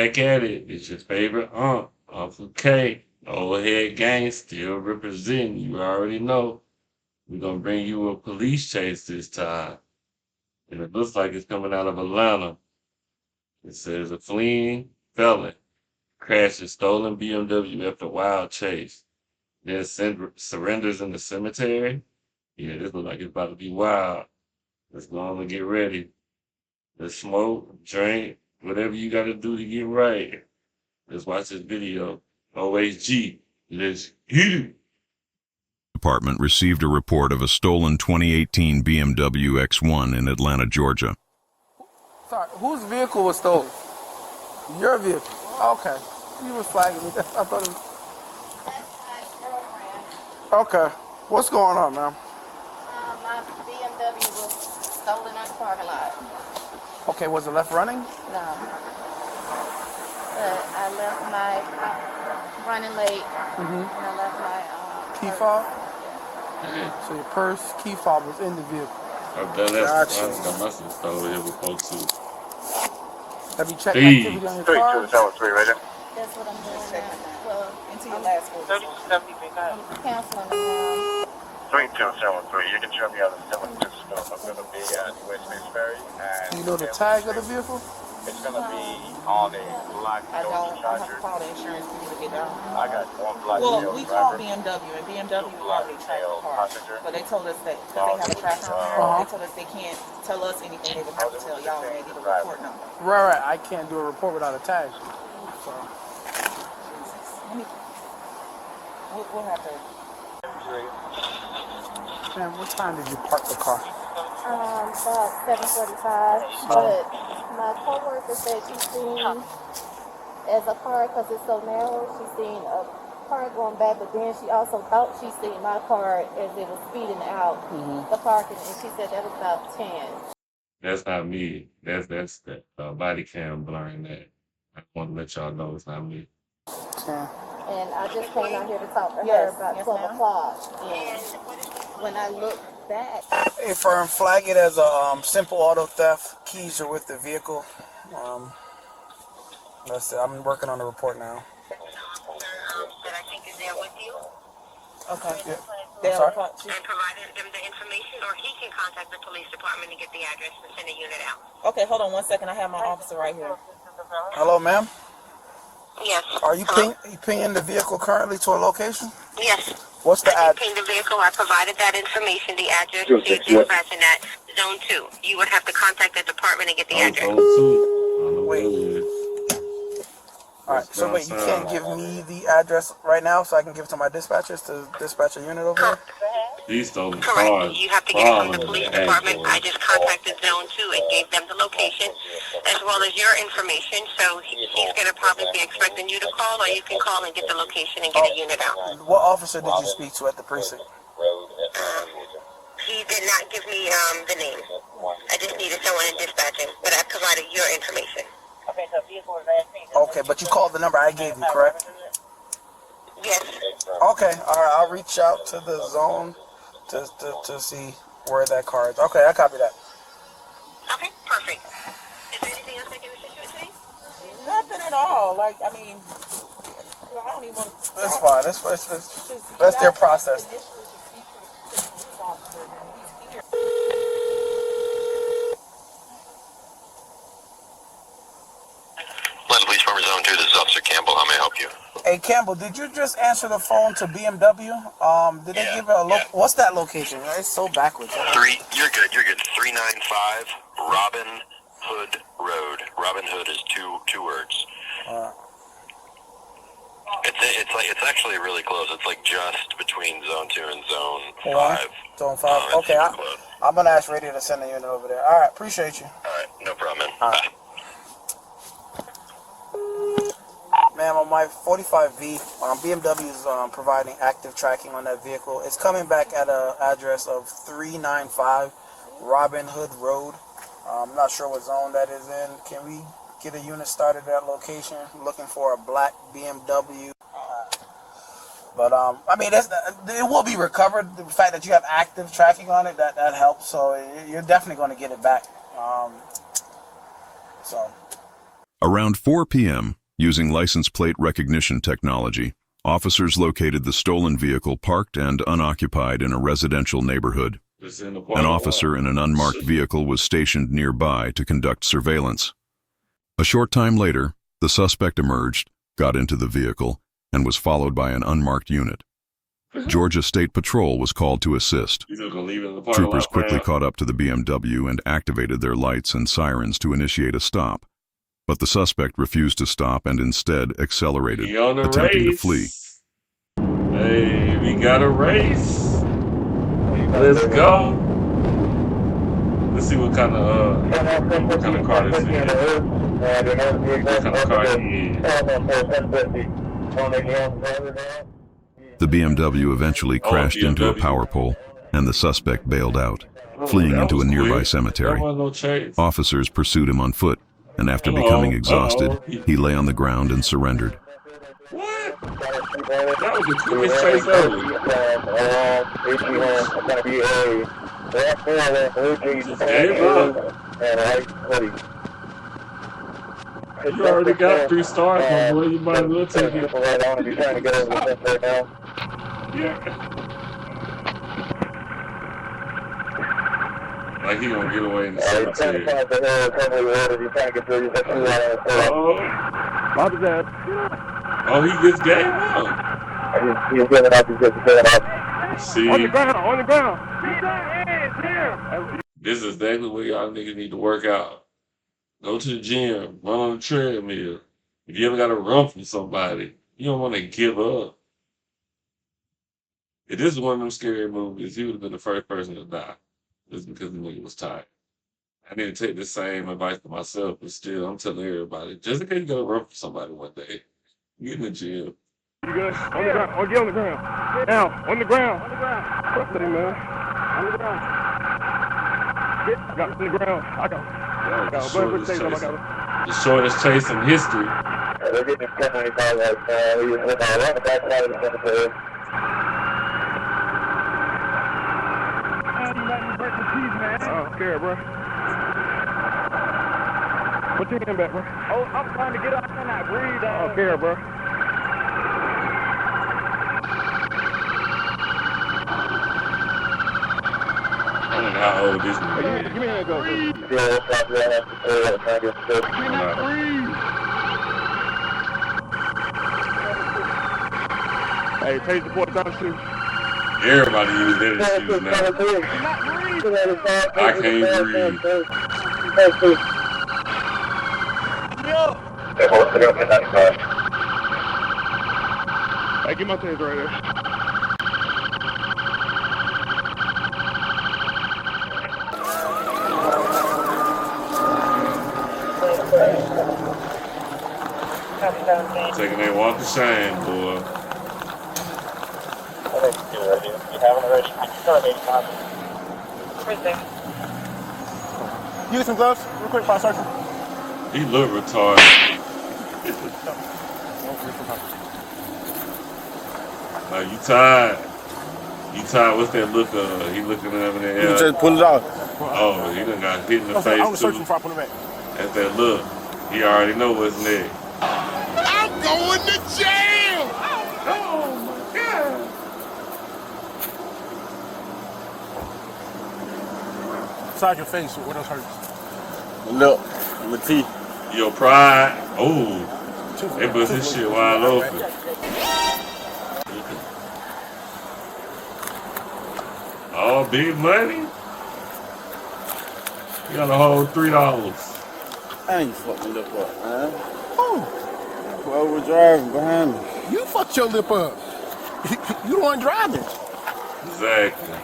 back at it. It's your favorite Uncle K. Old head gang still representing. You already know. We're gonna bring you a police chase this time. And it looks like it's coming out of Atlanta. It says a fleeing felon crashed a stolen BMW after wild chase. Then surrenders in the cemetery. Yeah, this looks like it's about to be wild. Let's go on and get ready. Let's smoke, drink, whatever you got to do to get right. Let's watch this video. OHG, let's hit it. Department received a report of a stolen 2018 BMW X1 in Atlanta, Georgia. Sorry, whose vehicle was stolen? Your vehicle. Okay. You were flagging me. I thought it was... Okay. What's going on, ma'am? My BMW was stolen in the parking lot. Okay, was it left running? No. I left my running late, and I left my Key fob? So your purse, key fob was in the vehicle. I've done that. I must have stolen it before too. Have you checked activity on your car? 3273, right there. That's what I'm doing now. Well, into your last one. 3070, I'm canceling it now. 3273, you can show me how the selling system. I'm going to be at Westminster Ferry. Do you know the tag of the vehicle? It's going to be on a black I Dodge don't. I have to Charger. call the insurance people to get down. I got one black Well, male we called driver. BMW, and BMW already tracked the car. But they told us that because they have a track on there, they told us they can't tell us anything. They would have to tell y'all and they get a report number. Right. I can't do a report without a tag. So. We'll have to. Man, what time did you park the car? About 7:45. But my coworker said she's seen as a car because it's so narrow. She's seen a car going back, but then she also thought she seen my car as it was speeding out the parking, and she said that was about 10. That's not me. That's the Bodycam blurring that. I want to let y'all know it's not me. Yeah. And I just came out here to talk to her about 12 o'clock. And when I look back... Hey, firm, flag it as a simple auto theft. Keys are with the vehicle. That's it. I'm working on the report now. That I think is there with you. Okay. Yeah. I'm sorry? And provided them the information, or he can contact the police department and get the address and send a unit out. Okay, hold on 1 second. I have my officer right here. Hello, ma'am? Yes. Are you pinging the vehicle currently to a location? Yes. What's the I address? pinged the vehicle. I provided that information, the address, so you're dispatching at Zone 2. You would have to contact the department and get the address. Wait. Alright, so wait, you can't give me the address right now so I can give it to my dispatchers to dispatch a unit over there? These stolen Correct. cars. You have to get it from the police department. I just contacted Zone 2 and gave them the location as well as your information. So he's going to probably be expecting you to call, or you can call and get the location and get a unit out. What officer did you speak to at the precinct? He did not give me the name. I just needed someone in dispatching, but I provided your information. Okay, but you called the number I gave you, correct? Yes. Okay, alright, I'll reach out to the zone to see where that car is. Okay, I copy that. Okay, perfect. Is there anything else I can assist you with? Nothing at all. Like, I mean, I don't even want to... That's fine. That's their process. Police Department Zone 2, this is Officer Campbell. How may I help you? Hey, Campbell, did you just answer the phone to BMW? Did they give a what's that location? It's so backwards. You're good. 395 Robin Hood Road. Robin Hood is two words. It's actually really close. It's like just between Zone 2 and Zone 5. Zone 5. Okay, I'm gonna ask Radio to send a unit over there. All right, appreciate you. All right, no problem, man. All right. Bye. Ma'am, on my 45V, BMW is providing active tracking on that vehicle. It's coming back at an address of 395 Robin Hood Road. I'm not sure what zone that is in. Can we get a unit started at that location? Looking for a black BMW. But I mean, it will be recovered. The fact that you have active tracking on it, that helps. So you're definitely going to get it back. So. Around 4 p.m., using license plate recognition technology, officers located the stolen vehicle parked and unoccupied in a residential neighborhood. An officer in an unmarked vehicle was stationed nearby to conduct surveillance. A short time later, the suspect emerged, got into the vehicle, and was followed by an unmarked unit. Georgia State Patrol was called to assist. Troopers quickly caught up to the BMW and activated their lights and sirens to initiate a stop. But the suspect refused to stop and instead accelerated, attempting to flee. Hey, we got a race. Let's go. Let's see what kind of car this is. What kind of car he is. The BMW eventually crashed into a power pole, and the suspect bailed out, fleeing into a nearby cemetery. Officers pursued him on foot, and after becoming exhausted, he lay on the ground and surrendered. What? That was the quickest chase ever. Just gave up. You already got 3 stars, my boy. You might as well take it. Yeah. Like he gonna get away in the cemetery. Oh, he gets game up. See, on the ground. This is exactly what y'all niggas need to work out. Go to the gym, run on the treadmill. If you ever got to run from somebody, you don't want to give up. If this is one of them scary movies, he would have been the first person to die. Just because the nigga was tired. I need to take the same advice for myself, but still, I'm telling everybody, just in case you got to run from somebody one day, get in the gym. You good? On the ground. Or get on the ground. Now, on the ground. What's that, man? On the ground. Get, got on the ground. I got the shortest chase in history. They're getting 1095 right now. He's on the backside of the cemetery. I don't care, bro. Put your hand back, bro. Oh, I'm trying to get up and I breathe. I don't care, bro. I don't know how old this nigga is. Give me a hand, go. Hey, page the port down too. Everybody use that excuse now. I can't breathe. Hey, get my taser right there. Taking a walk of shame, boy. You get some gloves, real quick, fire sergeant. He look retarded. Like, you tired? You tired? What's that look? He looking up in the air. You just pull it off. Oh, he done got hit in the face I was too. searching before I put it back. That's that look. He already know what's next. I'm going to jail! Oh my God! Inside your face, what else hurts? Look, my teeth. Your pride. Oh, they bust this shit wide open. Oh, big money. You got a whole $3. I ain't fucking lip up, man. Whoever was driving behind me. You fucked your lip up. You the one driving. Exactly.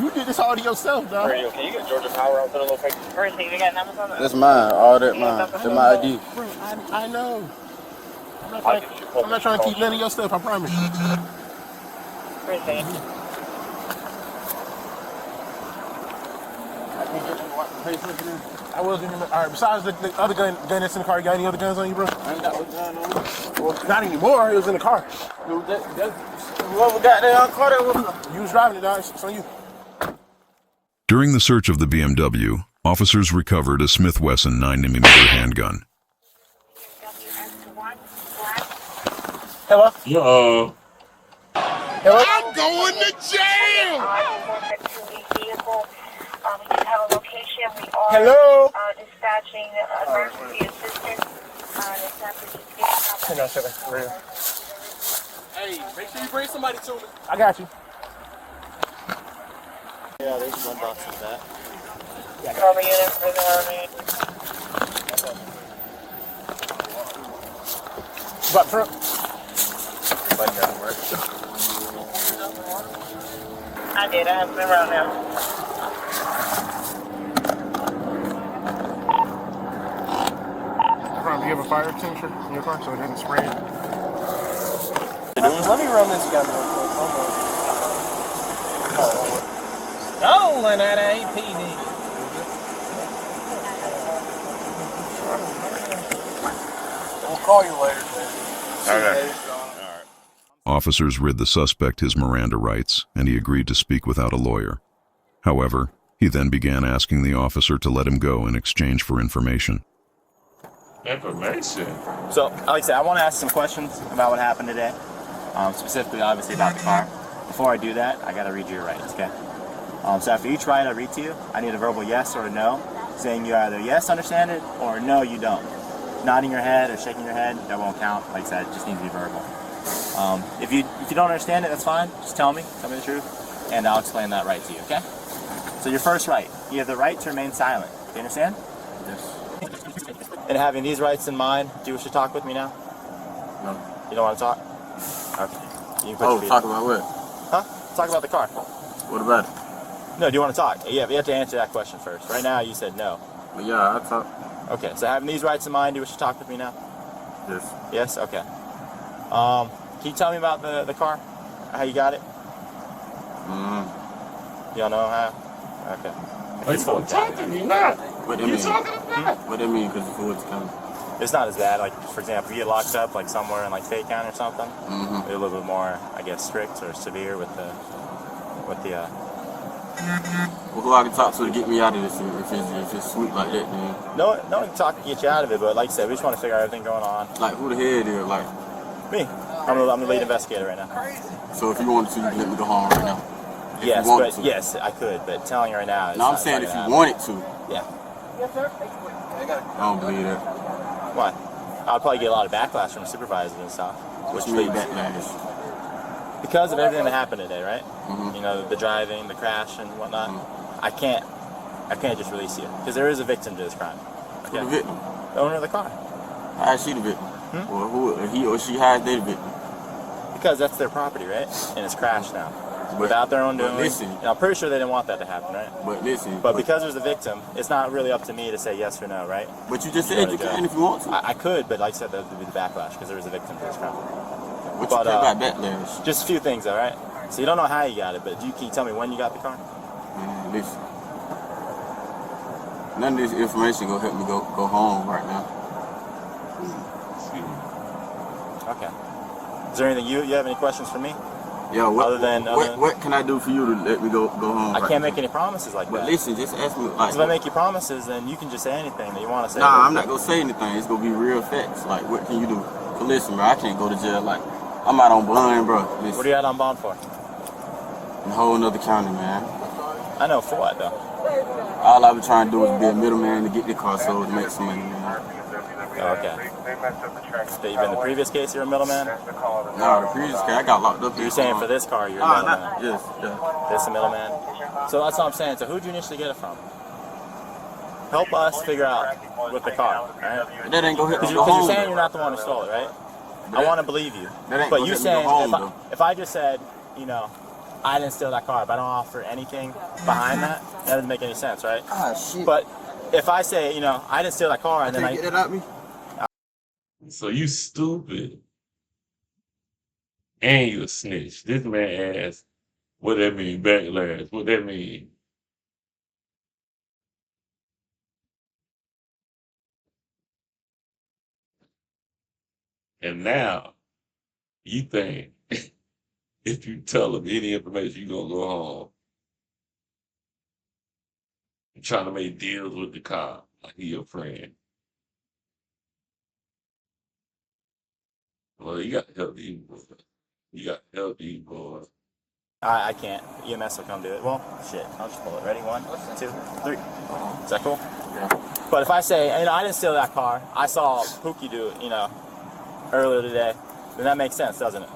You did this all to yourself, dog. Radio, can you get Georgia Power out to the location? First thing, you got numbers on that? That's mine, all that mine. That's my ID. Bro, I know. I'm not trying to keep none of your stuff, I promise you. First thing. I was in the, all right, besides the other gun that's in the car, you got any other guns on you, bro? I ain't got no gun on me. Well, not anymore, it was in the car. Whoever got that car, that was... You was driving it, dog, it's on you. During the search of the BMW, officers recovered a Smith & Wesson 9mm handgun. Hello? Yo, Hello? I'm going to jail! Hello? Dispatching emergency assistance. Hang on a second. Right here. Hey, make sure you bring somebody to me. I got you. Yeah, there's one box in that. Cover unit for the army. What, front? I did. I have them around now. Do you have a fire extinguisher in your car so it doesn't spray? Let me run this gun real quick. Stolen at APD. We'll call you later. Okay. Officers rid the suspect his Miranda rights, and he agreed to speak without a lawyer. However, he then began asking the officer to let him go in exchange for information. information. So, like I said, I want to ask some questions about what happened today. Specifically, obviously, about the car. Before I do that, I got to read you your rights, okay? So after each right I read to you, I need a verbal yes or a no, saying you either yes, understand it, or no, you don't. Nodding your head or shaking your head, that won't count. Like I said, it just needs to be verbal. If you don't understand it, that's fine. Just tell me the truth, and I'll explain that right to you, okay? So your first right, you have the right to remain silent. Do you understand? Yes. And having these rights in mind, do you wish to talk with me now? No. You don't want to talk? Okay. You can put your feet talk up. about what? Huh? Talk about the car. What about it? No, do you want to talk? Yeah, but you have to answer that question first. Right now, you said no. Well, yeah, I talk. Okay, so having these rights in mind, do you wish to talk with me now? Yes. Yes? Okay. Can you tell me about the car? How you got it? You don't know how? Okay. It's for talking, you not. What that You mean? talking about? What that mean? Because the food's coming. It's not as bad. Like, for example, if you get locked up, like somewhere in like Fayette County or something, they're a little bit more, I guess, strict or severe with the. Well, who I can talk to get me out of this? If it's sweet like that, then. No one can talk to get you out of it, but like I said, we just want to figure out everything going on. Like who the head is? Like Me. I'm the lead investigator right now. so, if you wanted to, you can let me go home right now. If Yes, you wanted but to. yes, I could, but telling you right now is No, I'm not- saying it's if not you gonna wanted to. happen. Yeah. I don't believe that. Why? I'll probably get a lot of backlash from supervisors and stuff. What you mean backlash? Because of everything that happened today, right? You know, the driving, the crash, and whatnot. I can't just release you because there is a victim to this crime. Who the victim? The owner of the car. How is she the victim? Or who? He or she? How is they the victim? Because that's their property, right? And it's crashed now. Without their own doing. listen. And I'm pretty sure they didn't want that to happen, right? But listen. But because there's a victim, it's not really up to me to say yes or no, right? But you just said you can if you want to. I could, but like I said, that would be the backlash because there is a victim to this crime. What you think about backlash? Just a few things, all right? So you don't know how you got it, but can you tell me when you got the car? Man, listen. None of this information gonna help me go home right now. Okay. Is there anything you have any questions for me? Yeah. What can I do for you to let me go home? I can't make any promises like But that. listen, just ask me. Like, If I make you promises, then you can just say anything that you want to say. Nah, I'm not gonna say anything. It's gonna be real facts. Like, what can you do? But listen, bro, I can't go to jail. Like, I'm out on bond, bro. Listen, What are you out on bond for? in a whole nother county, man. I know, for what though? All I was trying to do was be a middleman to get the car sold to make some money, man. Oh, okay. So you've been the previous case, you're a middleman? Nah, the previous case, I got locked up. You're saying for this car, you're a middleman? Yes, yeah. This a middleman? So that's what I'm saying. So who'd you initially get it from? Help us figure out with the car, right? That ain't gonna help me Because go home. you're saying you're not the one who stole it, right? I want to believe you. That ain't But gonna you let me go saying home, if I just said, you know, I didn't steal that car, but I don't offer anything behind that, that doesn't make any sense, right? Ah, shit. But if I say, you know, I didn't steal that car, and then Get that out me? So you stupid. And you a snitch. This man asked, what that mean, backlash? What that mean? And now, you think if you tell him any information, you gonna go home. You're trying to make deals with the cop like he your friend. Well, you got to help these boys. You got to help these boys. I can't. EMS will come do it. Well, shit. I'll just pull it. Ready? 1, 2, 3. Is that cool? Yeah. But if I say, I didn't steal that car. I saw Pookie do it, earlier today. Then that makes sense, doesn't it?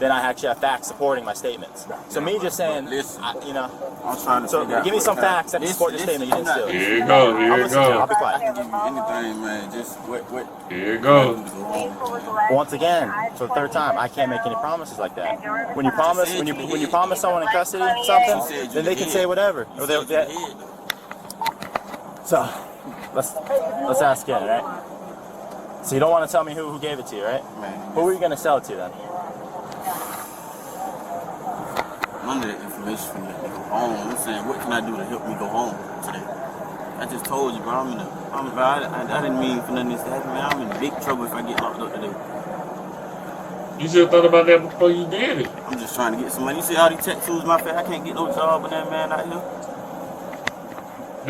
Then I actually have facts supporting my statements. So me just saying, listen, I'm trying to so give me some facts that support your statement you didn't steal. Here you go, here you go. I'll be quiet. I can give you anything, man. Just what. Here you go. Once again, for the third time, I can't make any promises like that. When you promise, when you promise someone in custody something, then they can say whatever. Or so let's ask again, right? So you don't want to tell me who gave it to you, right? Man, who are you gonna sell it to then? None of that information for me to go home. I'm saying, what can I do to help me go home today? I just told you, bro. I didn't mean for nothing to happen, man. I'm in big trouble if I get locked up today. You should have thought about that before you did it. I'm just trying to get some money. You see all these tattoos, my face. I can't get no job with that man out here.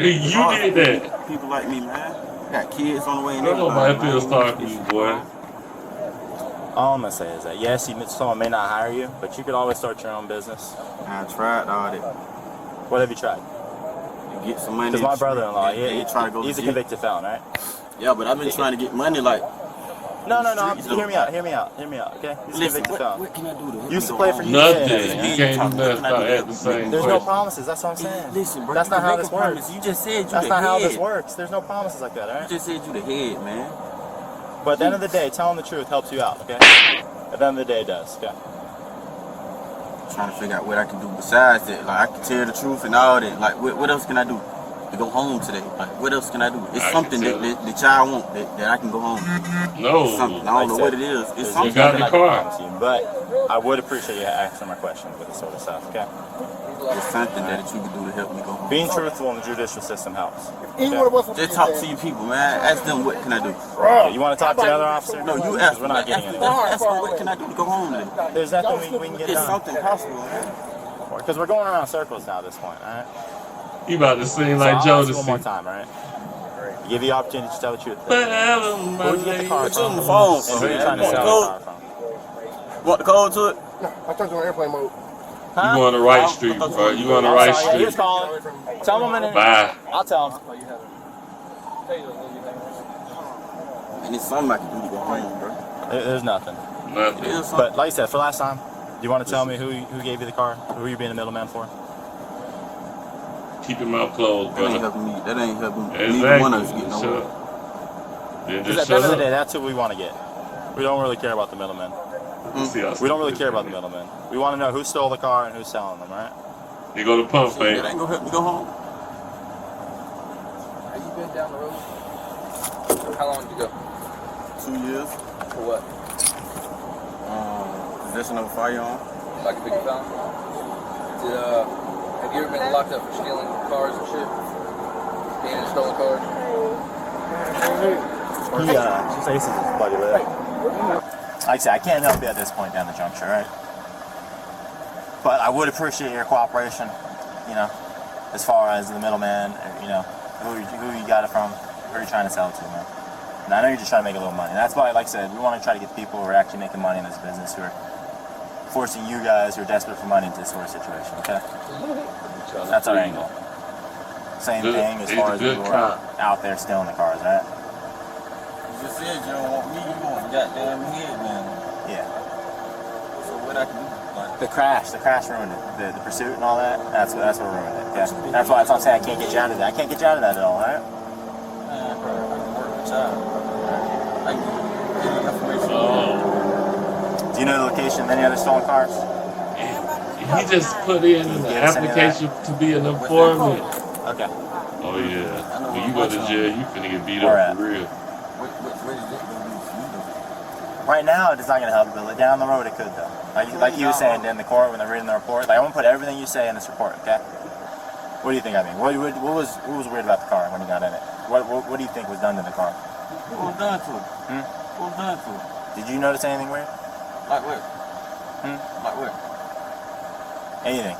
You did that. People like me, man. Got kids on the way. Nobody feels sorry for you, boy. All I'm gonna say is that yes, someone may not hire you, but you could always start your own business. I tried all that. What have you tried? To get some money. Because my brother-in-law, he's a to convicted felon, right? Yeah, but I've been trying to get money, like. No. Hear me out. Okay. He's a convicted felon. What can I do to help Used to me play go for home? you. Nothing. You can't do nothing at the same. There's no promises. That's what I'm saying. Listen, bro. That's not how this works. You just said you That's the not how head. this works. There's no promises like that, all right? You just said you the head, man. But at the end of the day, telling the truth helps you out, okay? At the end of the day, it does, okay? Trying to figure out what I can do besides that. Like, I can tell the truth and all that. Like, what else can I do to go home today? Like, what else can I do? It's something that y'all want that I can go home. No. It's something. I don't know what it is. It's something. You got the car. But I would appreciate you answering my question with this sort of stuff, okay? It's something that you can do to help me go home. Being truthful in the judicial system helps. Okay? Just talk to your people, man. Ask them what can I do. Okay, you want to talk to the other officer? No, you ask. We're not getting into Ask them what can I do to go home today. There's nothing we can get It's done. something possible, man. Because we're going around circles now at this point, alright? You about to sing So like I'll Joe ask to you one more time, alright? Give you the opportunity to tell the truth. Who would you get the car from? On the phone. And who are you trying to sell the car from? Want the code to it? No, I turned it on airplane mode. You on the right street, bro. You on the right street. He was calling. Tell him a minute. Bye. I'll tell him. And it's something I can do to go home, bro. There's nothing. Nothing. But like I said, for last time, do you want to tell me who gave you the car? Who are you being the middleman for? Keep your mouth closed, That ain't brother. helping me. That ain't helping me. Exactly. Neither one of us get Shut nowhere. up. Then Because just at the end shut of the day, up. that's who we want to get. We don't really care about the middleman. See how We don't really care about the middleman. We want to know who stole the car and who's selling them, right? You go to pump fake. That ain't gonna help me go home. Have you been down the road? How long did you go? 2 years. For what? Possession of a firearm. Like a big felon? Have you ever been locked up for stealing cars and shit? Being in stolen cars? Say something, buddy. Like I said, I can't help you at this point down the juncture, right? But I would appreciate your cooperation, as far as the middleman, who you got it from, who you're trying to sell it to, man. And I know you're just trying to make a little money. And that's why, like I said, we want to try to get people who are actually making money in this business, who are forcing you guys who are desperate for money into this sort of situation, okay? That's our angle. Same thing as far as people who are out there stealing the cars, right? You just said you don't want me, you want goddamn head, man. Yeah. So what I can do? Like, The crash ruined it. The pursuit and all that, that's what ruined it. Okay? That's why I'm saying I can't get you out of that. I can't get you out of that at all, right? man, bro, I can work with y'all. I can get any information. Do you know the location of any other stolen cars? He just put in an application to be an informant. Okay. Oh yeah. When you go to jail, you finna get beat up for real. What is this gonna do for you, though? Right now, it's not going to help you, but down the road, it could, though. Like you were saying in the court when they're reading the report. Like, I want to put everything you say in this report, okay? What do you think I mean? What was weird about the car when you got in it? What do you think was done to the car? What was done to it? What was done to it? Did you notice anything weird? Like what? Like what? Anything?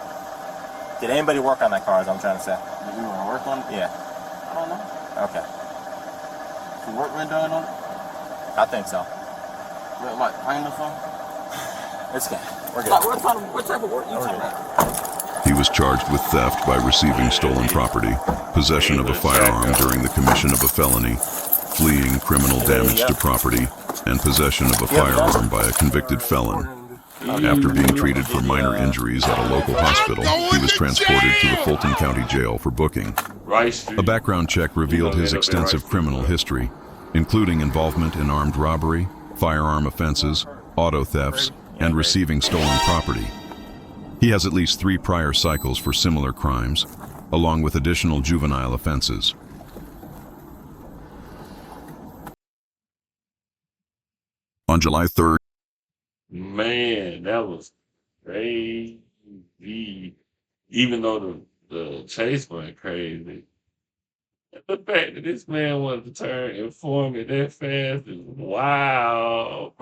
Did anybody work on that car, as I'm trying to say? Did you want to work on it? Yeah. I don't know. Okay. Some work been done on it? I think so. Like plane or something? It's okay. We're good. Like, what type of work you talking about? He was charged with theft by receiving stolen property, possession of a firearm during the commission of a felony, fleeing criminal damage to property, and possession of a firearm by a convicted felon. After being treated for minor injuries at a local hospital, he was transported to the Fulton County Jail for booking. A background check revealed his extensive criminal history, including involvement in armed robbery, firearm offenses, auto thefts, and receiving stolen property. He has at least 3 prior cycles for similar crimes, along with additional juvenile offenses. On July 3rd, Man, that was crazy. Even though the chase went crazy, the fact that this man wanted to turn informant that fast is wow.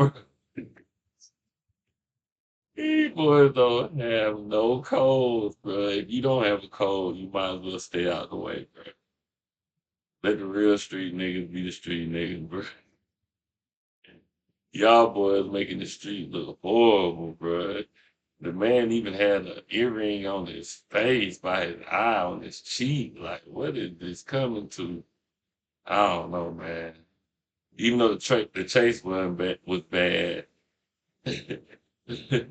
These boys don't have no codes, bro. If you don't have a code, you might as well stay out the way, bro. Let the real street niggas be the street niggas, bro. Y'all boys making the street look horrible, bro. The man even had an earring on his face by his eye on his cheek. Like, what is this coming to? I don't know, man. Even though the chase was bad, the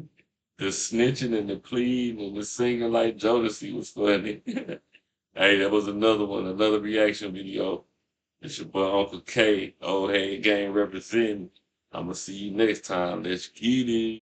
snitching and the pleading and the singing like Jodeci was funny. Hey, that was another one, another reaction video. It's your boy Uncle K, old head gang representing. I'm gonna see you next time. Let's get it.